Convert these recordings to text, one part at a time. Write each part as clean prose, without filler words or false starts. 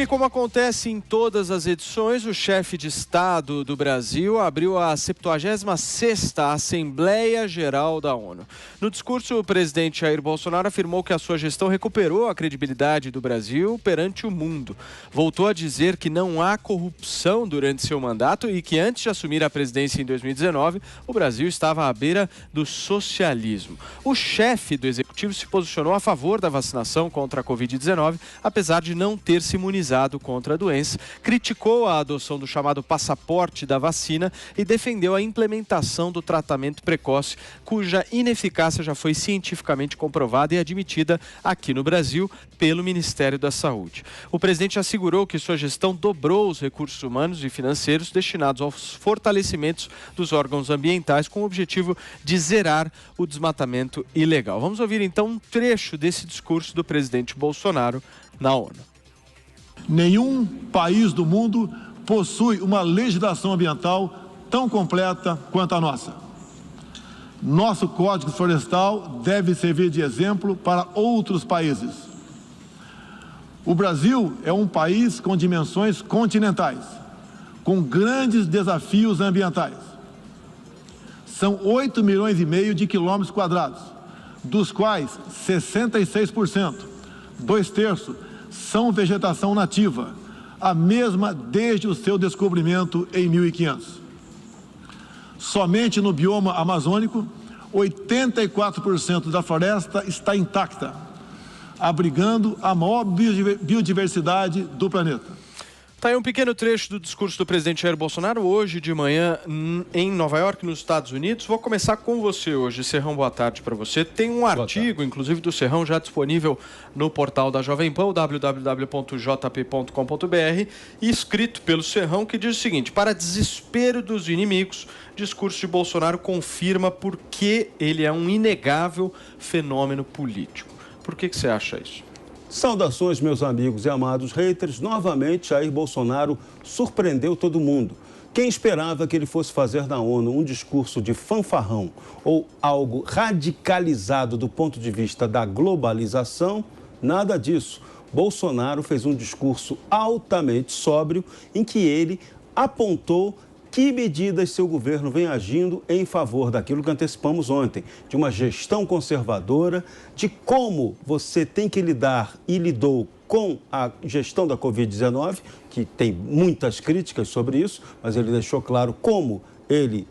que, como acontece em todas as edições, o chefe de Estado do Brasil abriu a 76ª Assembleia Geral da ONU. No discurso, o presidente Jair Bolsonaro afirmou que a sua gestão recuperou a credibilidade do Brasil perante o mundo. Voltou a dizer que não há corrupção durante seu mandato e que, antes de assumir a presidência em 2019, o Brasil estava à beira do socialismo. O chefe do executivo se posicionou a favor da vacinação contra a Covid-19, apesar de não ter se imunizado contra a doença, criticou a adoção do chamado passaporte da vacina e defendeu a implementação do tratamento precoce, cuja ineficácia já foi cientificamente comprovada e admitida aqui no Brasil pelo Ministério da Saúde. O presidente assegurou que sua gestão dobrou os recursos humanos e financeiros destinados aos fortalecimentos dos órgãos ambientais com o objetivo de zerar o desmatamento ilegal. Vamos ouvir então um trecho desse discurso do presidente Bolsonaro na ONU. Nenhum país do mundo possui uma legislação ambiental tão completa quanto a nossa. Nosso Código Florestal deve servir de exemplo para outros países. O Brasil é um país com dimensões continentais, com grandes desafios ambientais. São 8,5 milhões de quilômetros quadrados, dos quais 66%, 2/3, são vegetação nativa, a mesma desde o seu descobrimento em 1500. Somente no bioma amazônico, 84% da floresta está intacta, abrigando a maior biodiversidade do planeta. Tá aí um pequeno trecho do discurso do presidente Jair Bolsonaro hoje de manhã em Nova York, nos Estados Unidos. Vou começar com você hoje, Serrão, boa tarde para você. Tem um artigo, inclusive do Serrão, já disponível no portal da Jovem Pan, www.jp.com.br, escrito pelo Serrão, que diz o seguinte: para desespero dos inimigos, o discurso de Bolsonaro confirma por que ele é um inegável fenômeno político. Por que você acha isso? Saudações, meus amigos e amados haters. Novamente, Jair Bolsonaro surpreendeu todo mundo. Quem esperava que ele fosse fazer na ONU um discurso de fanfarrão ou algo radicalizado do ponto de vista da globalização, nada disso. Bolsonaro fez um discurso altamente sóbrio em que ele apontou que medidas seu governo vem agindo em favor daquilo que antecipamos ontem, de uma gestão conservadora, de como você tem que lidar e lidou com a gestão da Covid-19, que tem muitas críticas sobre isso, mas ele deixou claro como ele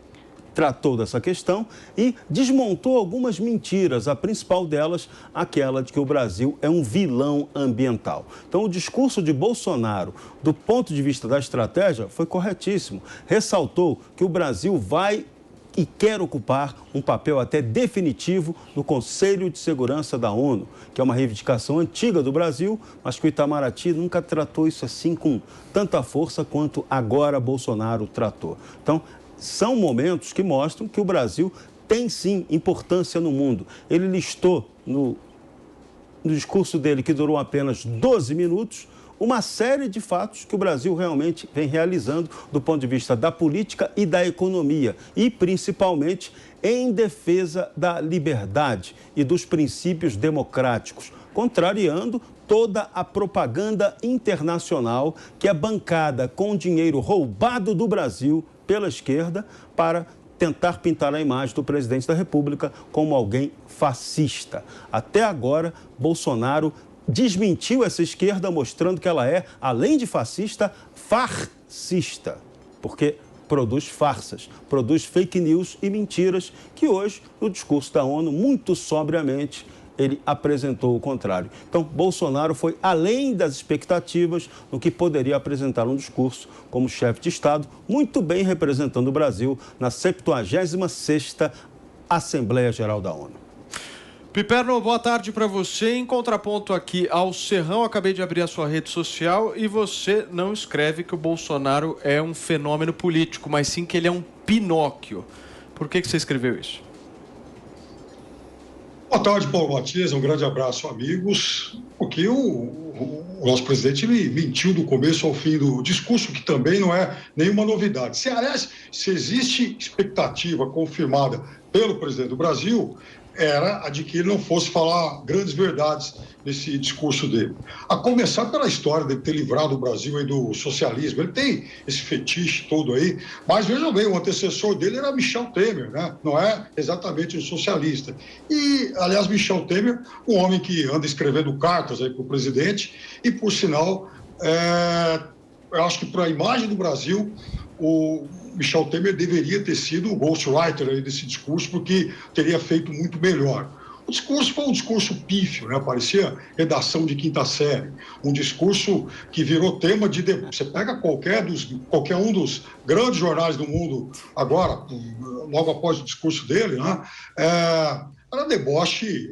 tratou dessa questão e desmontou algumas mentiras, a principal delas, aquela de que o Brasil é um vilão ambiental. Então, o discurso de Bolsonaro, do ponto de vista da estratégia, foi corretíssimo. Ressaltou que o Brasil vai e quer ocupar um papel até definitivo no Conselho de Segurança da ONU, que é uma reivindicação antiga do Brasil, mas que o Itamaraty nunca tratou isso assim com tanta força quanto agora Bolsonaro tratou. Então, são momentos que mostram que o Brasil tem, sim, importância no mundo. Ele listou, no discurso dele, que durou apenas 12 minutos, uma série de fatos que o Brasil realmente vem realizando do ponto de vista da política e da economia e, principalmente, em defesa da liberdade e dos princípios democráticos, contrariando toda a propaganda internacional que é bancada com dinheiro roubado do Brasil pela esquerda para tentar pintar a imagem do presidente da República como alguém fascista. Até agora, Bolsonaro desmentiu essa esquerda, mostrando que ela é, além de fascista, farcista, porque produz farsas, produz fake news e mentiras que hoje, no discurso da ONU, muito sobriamente, ele apresentou o contrário. Então, Bolsonaro foi além das expectativas no que poderia apresentar um discurso como chefe de Estado, muito bem representando o Brasil na 76ª Assembleia Geral da ONU. Piperno, boa tarde para você. Em contraponto aqui ao Serrão, acabei de abrir a sua rede social e você não escreve que o Bolsonaro é um fenômeno político, mas sim que ele é um Pinóquio. Por que você escreveu isso? Boa tarde, Paulo Matias. Um grande abraço, amigos. Porque o nosso presidente ele mentiu do começo ao fim do discurso, que também não é nenhuma novidade. Aliás, se existe expectativa confirmada pelo presidente do Brasil, era a de que ele não fosse falar grandes verdades nesse discurso dele. A começar pela história de ter livrado o Brasil aí do socialismo. Ele tem esse fetiche todo aí, mas veja bem, o antecessor dele era Michel Temer, né? Não é exatamente um socialista. E, aliás, Michel Temer, um homem que anda escrevendo cartas aí para o presidente e, por sinal, eu acho que para a imagem do Brasil, o Michel Temer deveria ter sido o ghostwriter aí desse discurso, porque teria feito muito melhor. O discurso foi um discurso pífio, né? Parecia redação de quinta série. Um discurso que virou tema de debate. Você pega qualquer um dos grandes jornais do mundo agora, logo após o discurso dele, né? Era deboche,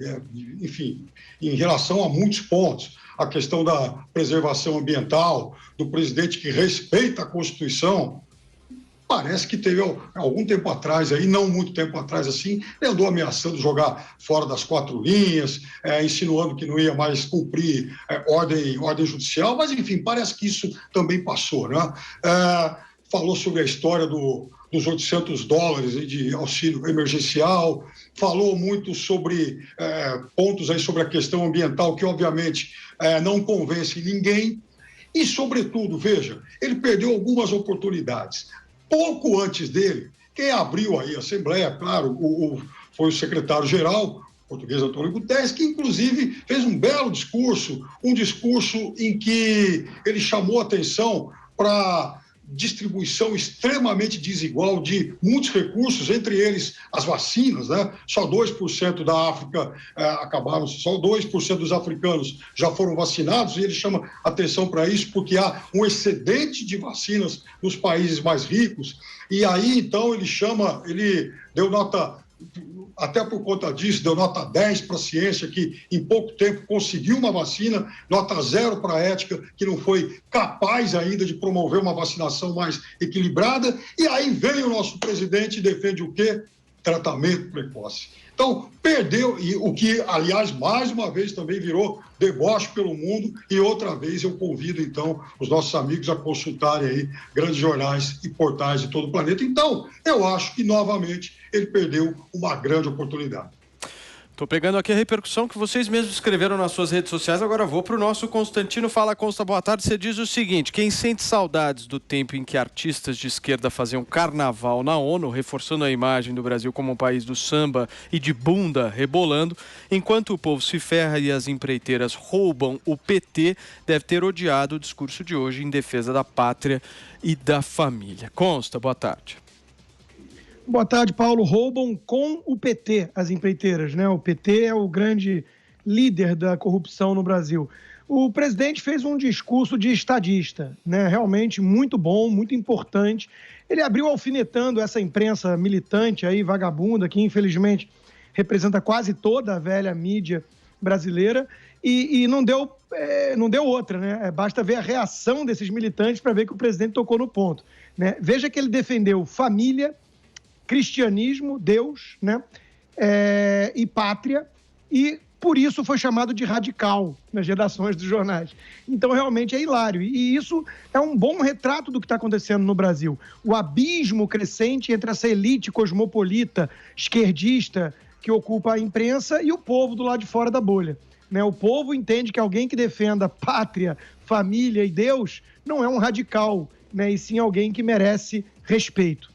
enfim, em relação a muitos pontos. A questão da preservação ambiental, do presidente que respeita a Constituição. Parece que teve algum tempo atrás, aí, não muito tempo atrás assim, ele andou ameaçando jogar fora das 4 linhas, insinuando que não ia mais cumprir ordem judicial, mas enfim, parece que isso também passou, né? Falou sobre a história dos $800 de auxílio emergencial, falou muito sobre pontos aí sobre a questão ambiental, que obviamente não convence ninguém, e sobretudo, veja, ele perdeu algumas oportunidades. Pouco antes dele, quem abriu aí a Assembleia, claro, foi o secretário-geral, português Antônio Guterres, que inclusive fez um belo discurso, um discurso em que ele chamou atenção para distribuição extremamente desigual de muitos recursos, entre eles as vacinas, né? Só 2% da África só 2% dos africanos já foram vacinados, e ele chama atenção para isso porque há um excedente de vacinas nos países mais ricos, e aí então ele deu nota, até por conta disso, deu nota 10 para a ciência, que em pouco tempo conseguiu uma vacina, nota 0 para a ética, que não foi capaz ainda de promover uma vacinação mais equilibrada, e aí vem o nosso presidente e defende o quê? Tratamento precoce. Então, perdeu, e o que, aliás, mais uma vez também virou deboche pelo mundo, e outra vez eu convido, então, os nossos amigos a consultarem aí grandes jornais e portais de todo o planeta. Então, eu acho que, novamente, ele perdeu uma grande oportunidade. Estou pegando aqui a repercussão que vocês mesmos escreveram nas suas redes sociais. Agora vou para o nosso Constantino. Fala, Consta, boa tarde. Você diz o seguinte: quem sente saudades do tempo em que artistas de esquerda faziam carnaval na ONU, reforçando a imagem do Brasil como um país do samba e de bunda rebolando, enquanto o povo se ferra e as empreiteiras roubam o PT, deve ter odiado o discurso de hoje em defesa da pátria e da família. Consta, boa tarde. Boa tarde, Paulo. Roubam com o PT as empreiteiras, né? O PT é o grande líder da corrupção no Brasil. O presidente fez um discurso de estadista, né? Realmente muito bom, muito importante. Ele abriu alfinetando essa imprensa militante aí, vagabunda, que infelizmente representa quase toda a velha mídia brasileira, e não deu outra, né? Basta ver a reação desses militantes para ver que o presidente tocou no ponto, né? Veja que ele defendeu família, cristianismo, Deus, né? E pátria, e por isso foi chamado de radical nas redações dos jornais. Então, realmente é hilário. E isso é um bom retrato do que está acontecendo no Brasil. O abismo crescente entre essa elite cosmopolita, esquerdista, que ocupa a imprensa, e o povo do lado de fora da bolha, né? O povo entende que alguém que defenda pátria, família e Deus não é um radical, né? E sim alguém que merece respeito.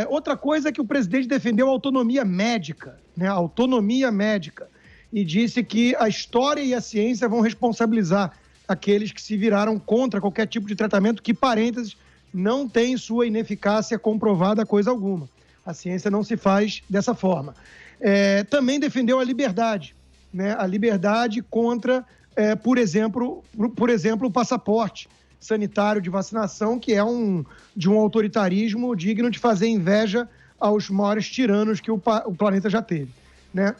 Outra coisa é que o presidente defendeu a autonomia médica, né? A autonomia médica, e disse que a história e a ciência vão responsabilizar aqueles que se viraram contra qualquer tipo de tratamento que, parênteses, não tem sua ineficácia comprovada coisa alguma. A ciência não se faz dessa forma. Também defendeu a liberdade, né? A liberdade contra, por exemplo, o passaporte sanitário de vacinação, que é de um autoritarismo digno de fazer inveja aos maiores tiranos que o planeta já teve, né?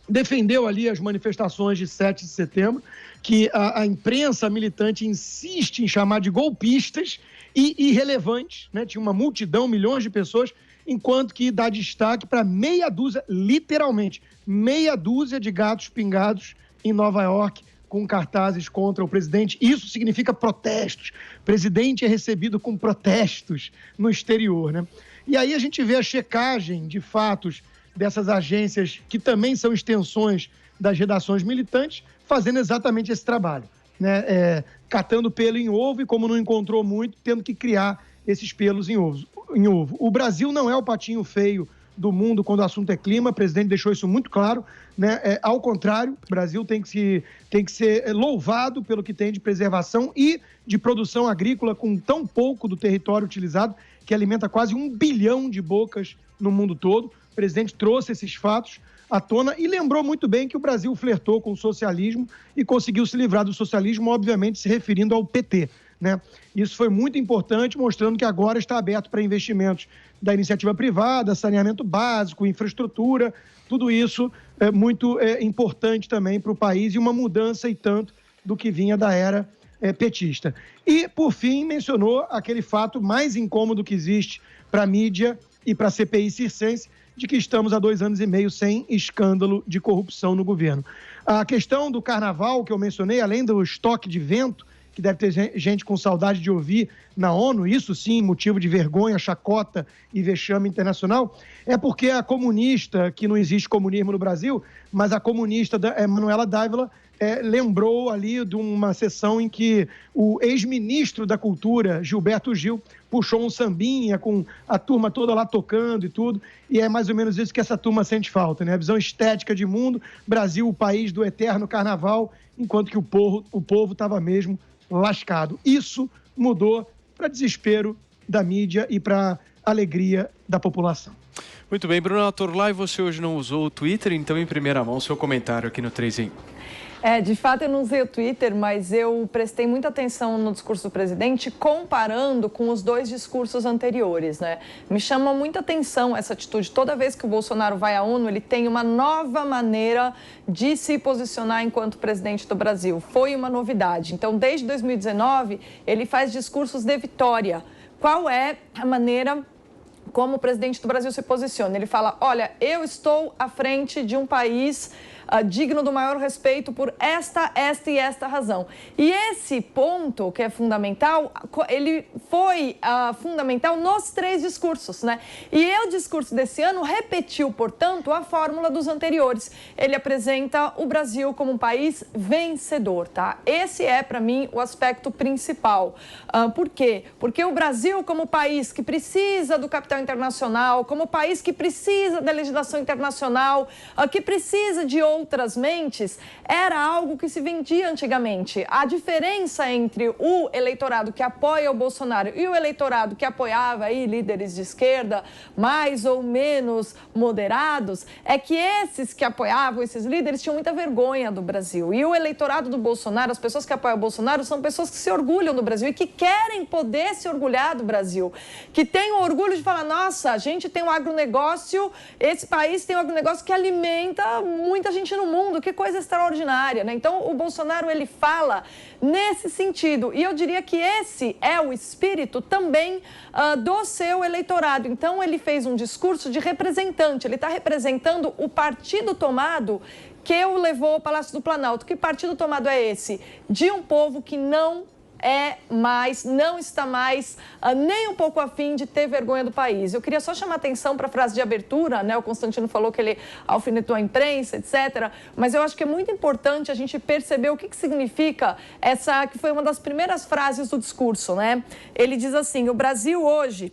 Defendeu ali as manifestações de 7 de setembro, que a imprensa militante insiste em chamar de golpistas e irrelevantes, né? Tinha uma multidão, milhões de pessoas, enquanto que dá destaque para meia dúzia, literalmente, meia dúzia de gatos pingados em Nova York, com cartazes contra o presidente. Isso significa protestos. O presidente é recebido com protestos no exterior, né? E aí a gente vê a checagem de fatos dessas agências que também são extensões das redações militantes, fazendo exatamente esse trabalho, né? Catando pelo em ovo e, como não encontrou muito, tendo que criar esses pelos em ovo. O Brasil não é o patinho feio do mundo quando o assunto é clima, o presidente deixou isso muito claro, né? Ao contrário, o Brasil tem que ser louvado pelo que tem de preservação e de produção agrícola com tão pouco do território utilizado, que alimenta quase 1 bilhão de bocas no mundo todo. O presidente trouxe esses fatos à tona e lembrou muito bem que o Brasil flertou com o socialismo e conseguiu se livrar do socialismo, obviamente se referindo ao PT, né? Isso foi muito importante, mostrando que agora está aberto para investimentos da iniciativa privada, saneamento básico, infraestrutura, tudo isso é muito importante também para o país e uma mudança e tanto do que vinha da era petista. E, por fim, mencionou aquele fato mais incômodo que existe para a mídia e para a CPI circense, de que estamos há 2 anos e meio sem escândalo de corrupção no governo. A questão do carnaval que eu mencionei, além do estoque de vento, que deve ter gente com saudade de ouvir na ONU, isso sim, motivo de vergonha, chacota e vexame internacional, é porque a comunista, que não existe comunismo no Brasil, mas a comunista Manuela Dávila lembrou ali de uma sessão em que o ex-ministro da Cultura, Gilberto Gil, puxou um sambinha com a turma toda lá tocando e tudo, e é mais ou menos isso que essa turma sente falta, né? A visão estética de mundo, Brasil, o país do eterno carnaval, enquanto que o povo estava mesmo lascado. Isso mudou para desespero da mídia e para alegria da população. Muito bem, Bruna Torlai, você hoje não usou o Twitter, então em primeira mão, seu comentário aqui no 3 em 1. De fato eu não usei o Twitter, mas eu prestei muita atenção no discurso do presidente, comparando com os 2 discursos anteriores, né? Me chama muita atenção essa atitude. Toda vez que o Bolsonaro vai à ONU, ele tem uma nova maneira de se posicionar enquanto presidente do Brasil. Foi uma novidade. Então, desde 2019, ele faz discursos de vitória. Qual é a maneira como o presidente do Brasil se posiciona? Ele fala, olha, eu estou à frente de um país digno do maior respeito por esta e esta razão. E esse ponto, que é fundamental, ele foi fundamental nos 3 discursos, né? E o discurso desse ano repetiu, portanto, a fórmula dos anteriores. Ele apresenta o Brasil como um país vencedor, tá? Esse é, para mim, o aspecto principal. Por quê? Porque o Brasil, como país que precisa do capital internacional, como país que precisa da legislação internacional, que precisa de outras mentes, era algo que se vendia antigamente. A diferença entre o eleitorado que apoia o Bolsonaro e o eleitorado que apoiava aí líderes de esquerda, mais ou menos moderados, é que esses que apoiavam esses líderes tinham muita vergonha do Brasil. E o eleitorado do Bolsonaro, as pessoas que apoiam o Bolsonaro, são pessoas que se orgulham do Brasil e que querem poder se orgulhar do Brasil, que têm o orgulho de falar, nossa, a gente tem um agronegócio, esse país tem um agronegócio que alimenta muita gente no mundo, que coisa extraordinária, né? Então, o Bolsonaro, ele fala nesse sentido, e eu diria que esse é o espírito também do seu eleitorado. Então, ele fez um discurso de representante, ele está representando o partido tomado que o levou ao Palácio do Planalto. Que partido tomado é esse? De um povo que não está mais nem um pouco afim de ter vergonha do país. Eu queria só chamar atenção para a frase de abertura, né? O Constantino falou que ele alfinetou a imprensa, etc. Mas eu acho que é muito importante a gente perceber o que significa essa, que foi uma das primeiras frases do discurso, né? Ele diz assim, o Brasil hoje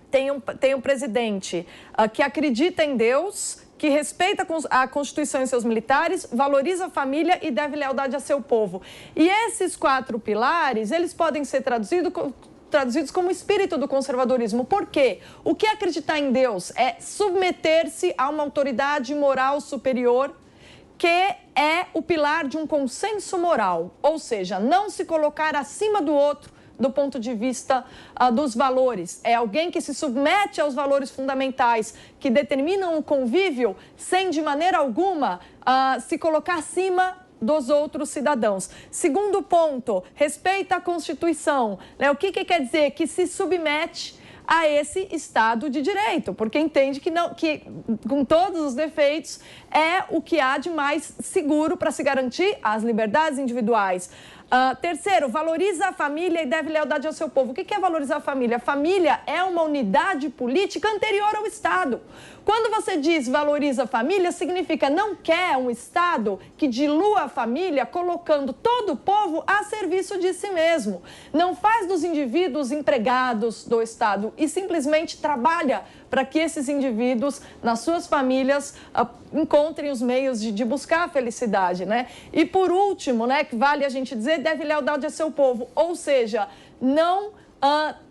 tem um presidente que acredita em Deus, que respeita a Constituição e seus militares, valoriza a família e deve lealdade a seu povo. E esses 4 pilares, eles podem ser traduzidos como espírito do conservadorismo. Por quê? O que é acreditar em Deus? É submeter-se a uma autoridade moral superior, que é o pilar de um consenso moral. Ou seja, não se colocar acima do outro, do ponto de vista dos valores. É alguém que se submete aos valores fundamentais que determinam o convívio sem, de maneira alguma, se colocar acima dos outros cidadãos. Segundo ponto, respeita a Constituição. Né? O que quer dizer? Que se submete a esse Estado de Direito, porque entende que com todos os defeitos, é o que há de mais seguro para se garantir as liberdades individuais. Terceiro, valoriza a família e deve lealdade ao seu povo. O que é valorizar a família? A família é uma unidade política anterior ao Estado. Quando você diz valoriza a família, significa não quer um Estado que dilua a família, colocando todo o povo a serviço de si mesmo. Não faz dos indivíduos empregados do Estado e simplesmente trabalha para que esses indivíduos, nas suas famílias, encontrem os meios de buscar a felicidade, né? E por último, né, que vale a gente dizer, deve lealdade a seu povo, ou seja, não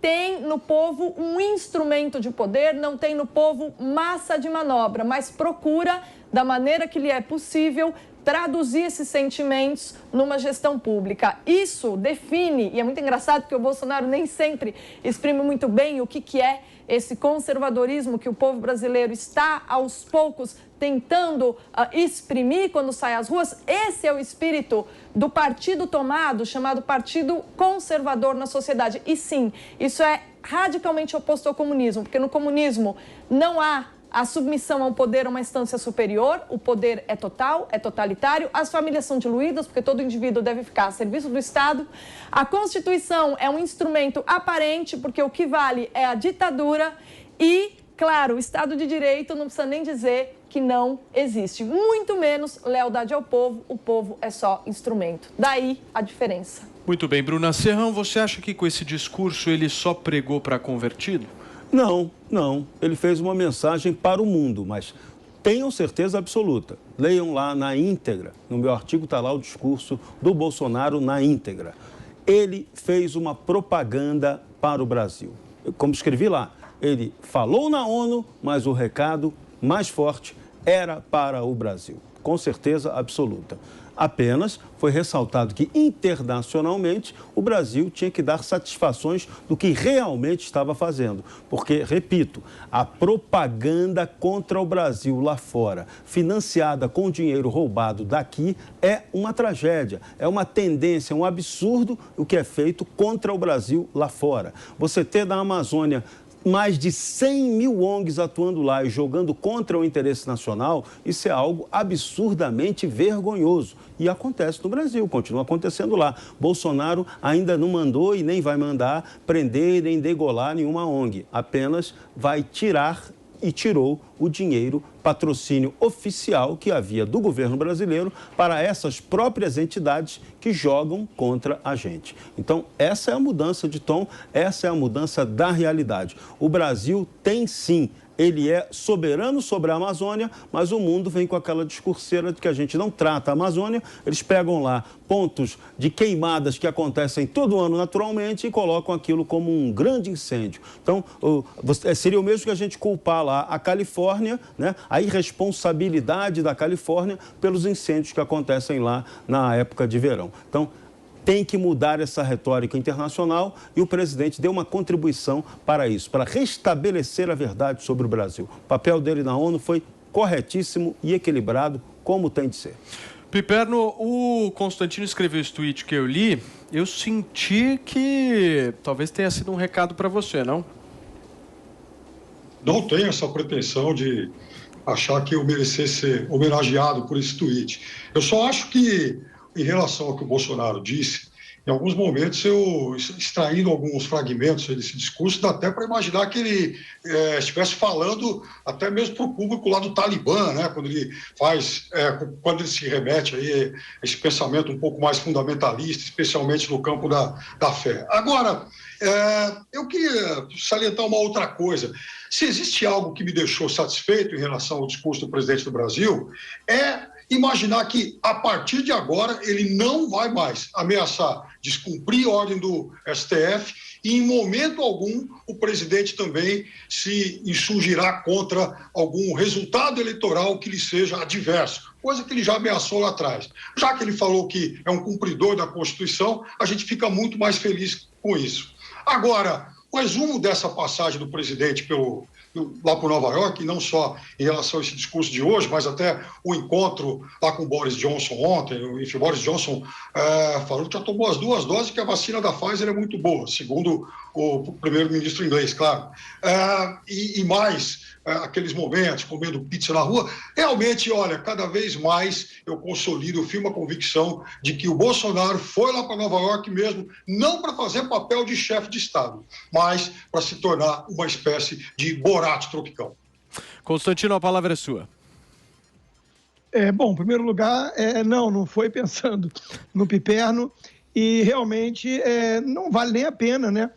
tem no povo um instrumento de poder, não tem no povo massa de manobra, mas procura, da maneira que lhe é possível, traduzir esses sentimentos numa gestão pública. Isso define, e é muito engraçado porque o Bolsonaro nem sempre exprime muito bem o que é esse conservadorismo que o povo brasileiro está, aos poucos, tentando exprimir quando sai às ruas. Esse é o espírito do partido tomado, chamado Partido Conservador na sociedade. E sim, isso é radicalmente oposto ao comunismo, porque no comunismo não há a submissão a um poder, a uma instância superior, o poder é total, é totalitário, as famílias são diluídas, porque todo indivíduo deve ficar a serviço do Estado. A Constituição é um instrumento aparente, porque o que vale é a ditadura e, claro, o Estado de Direito não precisa nem dizer que não existe. Muito menos lealdade ao povo, o povo é só instrumento. Daí a diferença. Muito bem, Bruna Serrão, você acha que com esse discurso ele só pregou para convertido? Não. Ele fez uma mensagem para o mundo, mas tenham certeza absoluta. Leiam lá na íntegra. No meu artigo está lá o discurso do Bolsonaro na íntegra. Ele fez uma propaganda para o Brasil. Como escrevi lá, ele falou na ONU, mas o recado mais forte era para o Brasil. Com certeza absoluta. Apenas foi ressaltado que, internacionalmente, o Brasil tinha que dar satisfações do que realmente estava fazendo. Porque, repito, a propaganda contra o Brasil lá fora, financiada com dinheiro roubado daqui, é uma tragédia, é uma tendência, um absurdo o que é feito contra o Brasil lá fora. Você ter na Amazônia mais de 100 mil ONGs atuando lá e jogando contra o interesse nacional, isso é algo absurdamente vergonhoso. E acontece no Brasil, continua acontecendo lá. Bolsonaro ainda não mandou e nem vai mandar prender nem degolar nenhuma ONG. Apenas vai tirar e tirou o dinheiro, patrocínio oficial que havia do governo brasileiro para essas próprias entidades que jogam contra a gente. Então, essa é a mudança de tom, essa é a mudança da realidade. O Brasil tem sim, ele é soberano sobre a Amazônia, mas o mundo vem com aquela discurseira de que a gente não trata a Amazônia, eles pegam lá pontos de queimadas que acontecem todo ano naturalmente e colocam aquilo como um grande incêndio. Então, seria o mesmo que a gente culpar lá a Califórnia, né, a irresponsabilidade da Califórnia pelos incêndios que acontecem lá na época de verão. Então, tem que mudar essa retórica internacional e o presidente deu uma contribuição para isso, para restabelecer a verdade sobre o Brasil. O papel dele na ONU foi corretíssimo e equilibrado, como tem de ser. Piperno, o Constantino escreveu esse tweet que eu li, eu senti que talvez tenha sido um recado para você, não? Não tenho essa pretensão de achar que eu merecesse ser homenageado por esse tweet. Eu só acho que, em relação ao que o Bolsonaro disse, em alguns momentos, eu, extraindo alguns fragmentos desse discurso, dá até para imaginar que ele estivesse falando até mesmo para o público lá do Talibã, né? Quando ele se remete aí a esse pensamento um pouco mais fundamentalista, especialmente no campo da fé. Agora, eu queria salientar uma outra coisa. Se existe algo que me deixou satisfeito em relação ao discurso do presidente do Brasil, é imaginar que, a partir de agora, ele não vai mais ameaçar descumprir a ordem do STF e, em momento algum, o presidente também se insurgirá contra algum resultado eleitoral que lhe seja adverso, coisa que ele já ameaçou lá atrás. Já que ele falou que é um cumpridor da Constituição, a gente fica muito mais feliz com isso. Agora, o resumo dessa passagem do presidente pelo lá por Nova York, e não só em relação a esse discurso de hoje, mas até o encontro lá com o Boris Johnson ontem. Enfim, o Boris Johnson falou que já tomou as 2 doses e que a vacina da Pfizer é muito boa, segundo o primeiro-ministro inglês, claro. E mais aqueles momentos, comendo pizza na rua, realmente, olha, cada vez mais eu consolido, eu firmo a convicção de que o Bolsonaro foi lá para Nova York mesmo, não para fazer papel de chefe de Estado, mas para se tornar uma espécie de Borat tropicão. Constantino, a palavra é sua. Bom, em primeiro lugar, não foi pensando no piperno e realmente não vale nem a pena, né?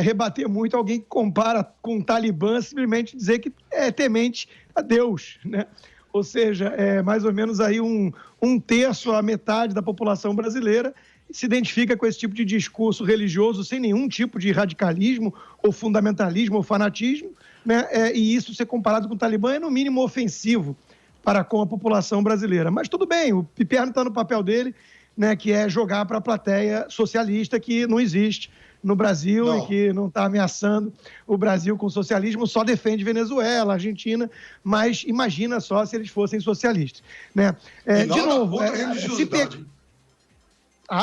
Rebater muito alguém que compara com o Talibã, simplesmente dizer que é temente a Deus, né? Ou seja, mais ou menos aí um terço a metade da população brasileira se identifica com esse tipo de discurso religioso sem nenhum tipo de radicalismo ou fundamentalismo ou fanatismo, né? E isso ser comparado com o Talibã é no mínimo ofensivo para com a população brasileira. Mas tudo bem, o piperno está no papel dele, né, que é jogar para a plateia socialista que não existe no Brasil e que não está ameaçando o Brasil com socialismo, só defende Venezuela, Argentina, mas imagina só se eles fossem socialistas, né? De novo,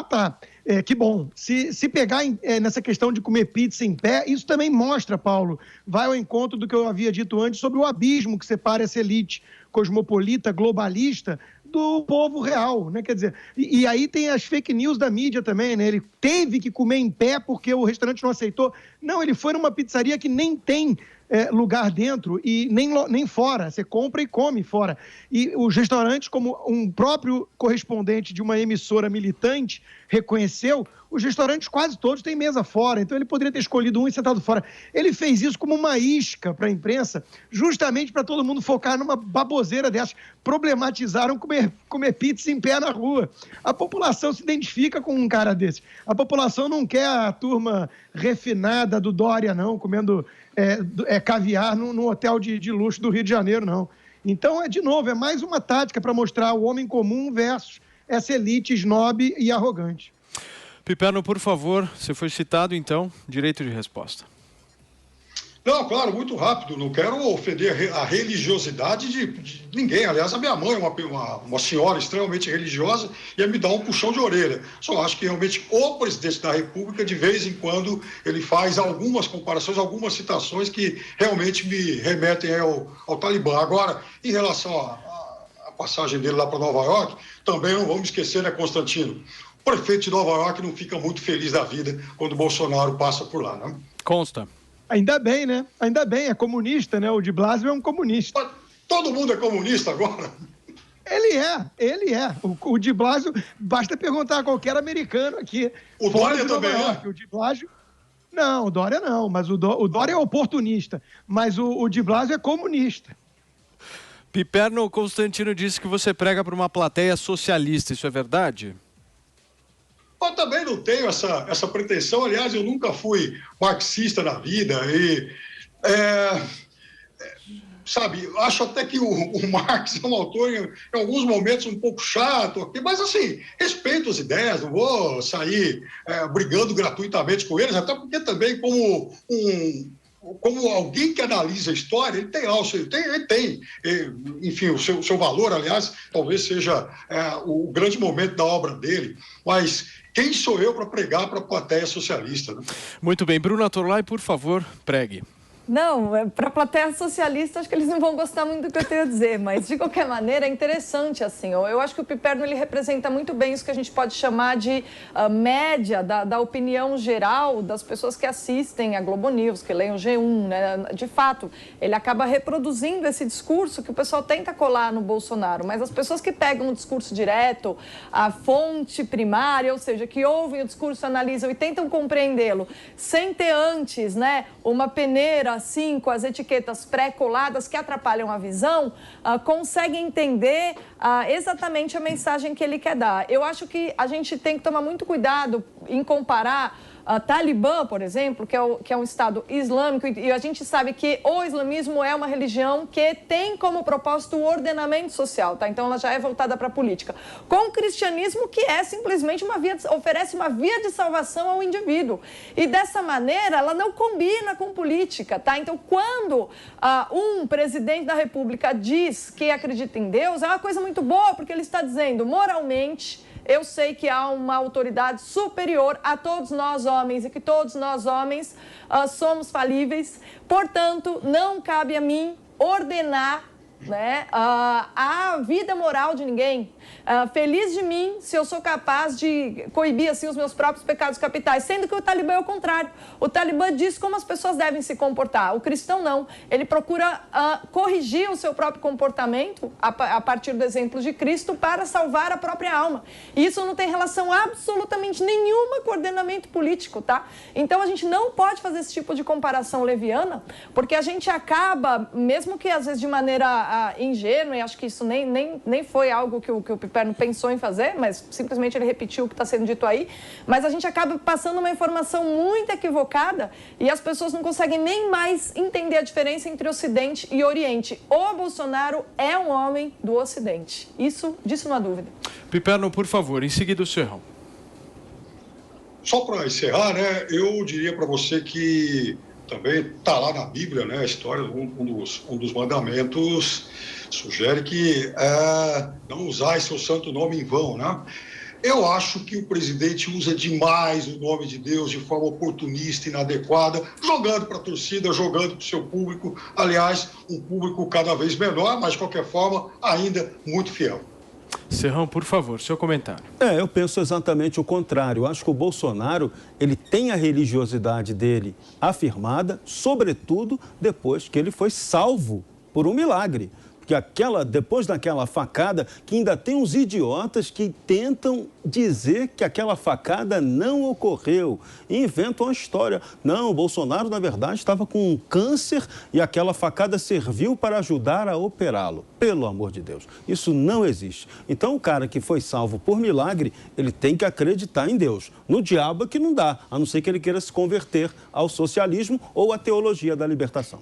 tá. Que bom. Se pegar nessa questão de comer pizza em pé, isso também mostra, Paulo, vai ao encontro do que eu havia dito antes sobre o abismo que separa essa elite cosmopolita, globalista, do povo real, né? Quer dizer, e aí tem as fake news da mídia também, né? Ele teve que comer em pé porque o restaurante não aceitou. Não, ele foi numa pizzaria que nem tem lugar dentro e nem fora. Você compra e come fora. E os restaurantes, como um próprio correspondente de uma emissora militante reconheceu, os restaurantes quase todos têm mesa fora, então ele poderia ter escolhido um e sentado fora. Ele fez isso como uma isca para a imprensa, justamente para todo mundo focar numa baboseira dessas. Problematizaram comer pizza em pé na rua. A população se identifica com um cara desse. A população não quer a turma refinada do Dória, não, comendo caviar num hotel de luxo do Rio de Janeiro, não. Então, de novo, é mais uma tática para mostrar o homem comum versus essa elite snob e arrogante. Piperno, por favor, você foi citado, então, direito de resposta. Não, claro, muito rápido. Não quero ofender a religiosidade de ninguém. Aliás, a minha mãe é uma senhora extremamente religiosa e ia me dar um puxão de orelha. Só acho que realmente o presidente da República, de vez em quando, ele faz algumas comparações, algumas citações que realmente me remetem ao Talibã. Agora, em relação à passagem dele lá para Nova York, também não vamos esquecer, né, Constantino? O prefeito de Nova York não fica muito feliz da vida quando o Bolsonaro passa por lá, né? Consta. Ainda bem, né? Ainda bem, é comunista, né? O de Blasio é um comunista. Mas todo mundo é comunista agora? Ele é. O de Blasio, basta perguntar a qualquer americano aqui. O Dória também é? O de Blasio... Não, o Dória não, mas o Dória é oportunista, mas o de Blasio é comunista. Piperno, Constantino disse que você prega para uma plateia socialista, isso é verdade? Eu também não tenho essa pretensão. Aliás, eu nunca fui marxista na vida e, sabe, acho até que o Marx é um autor, em alguns momentos, um pouco chato, mas, assim, respeito as ideias, não vou sair brigando gratuitamente com eles, até porque também como alguém que analisa a história, ele tem lá enfim, o seu valor, aliás, talvez seja o grande momento da obra dele, mas quem sou eu para pregar para a plateia socialista, né? Muito bem. Bruna Torlai, por favor, pregue. Não, para a plateia socialista, acho que eles não vão gostar muito do que eu tenho a dizer, mas, de qualquer maneira, é interessante, assim. Eu acho que o Piperno, ele representa muito bem isso que a gente pode chamar de média da opinião geral das pessoas que assistem a Globo News, que leem o G1, né? De fato, ele acaba reproduzindo esse discurso que o pessoal tenta colar no Bolsonaro, mas as pessoas que pegam o discurso direto, a fonte primária, ou seja, que ouvem o discurso, analisam e tentam compreendê-lo, sem ter antes, né, uma peneira assim, com as etiquetas pré-coladas que atrapalham a visão, consegue entender exatamente a mensagem que ele quer dar. Eu acho que a gente tem que tomar muito cuidado em comparar Talibã, por exemplo, que é um Estado islâmico, e a gente sabe que o islamismo é uma religião que tem como propósito o ordenamento social, tá? Então ela já é voltada para a política. Com o cristianismo, que é simplesmente oferece uma via de salvação ao indivíduo. E dessa maneira, ela não combina com política, tá? Então, quando um presidente da República diz que acredita em Deus, é uma coisa muito boa, porque ele está dizendo, moralmente, eu sei que há uma autoridade superior a todos nós homens e que todos nós homens somos falíveis. Portanto, não cabe a mim ordenar, né, a vida moral de ninguém. Feliz de mim se eu sou capaz de coibir assim, os meus próprios pecados capitais, sendo que o Talibã é o contrário. O Talibã diz como as pessoas devem se comportar. O cristão não. Ele procura corrigir o seu próprio comportamento a partir do exemplo de Cristo para salvar a própria alma. E isso não tem relação absolutamente nenhuma com ordenamento político, tá? Então a gente não pode fazer esse tipo de comparação leviana, porque a gente acaba, mesmo que às vezes de maneira ingênua, e acho que isso nem foi algo que o Piperno pensou em fazer, mas simplesmente ele repetiu o que está sendo dito aí, mas a gente acaba passando uma informação muito equivocada e as pessoas não conseguem nem mais entender a diferença entre Ocidente e Oriente. O Bolsonaro é um homem do Ocidente. Disso não há dúvida. Piperno, por favor, em seguida o Serrão. Só para encerrar, né, eu diria para você que também está lá na Bíblia, né, a história, um dos mandamentos sugere que não usar seu santo nome em vão, né? Eu acho que o presidente usa demais o nome de Deus de forma oportunista, inadequada, jogando para a torcida, jogando para o seu público, aliás, um público cada vez menor, mas de qualquer forma ainda muito fiel. Serrão, por favor, seu comentário. Eu penso exatamente o contrário. Eu acho que o Bolsonaro, ele tem a religiosidade dele afirmada, sobretudo depois que ele foi salvo por um milagre. Porque depois daquela facada, que ainda tem uns idiotas que tentam dizer que aquela facada não ocorreu. E inventam uma história. Não, o Bolsonaro, na verdade, estava com um câncer e aquela facada serviu para ajudar a operá-lo. Pelo amor de Deus, isso não existe. Então, o cara que foi salvo por milagre, ele tem que acreditar em Deus. No diabo é que não dá, a não ser que ele queira se converter ao socialismo ou à teologia da libertação.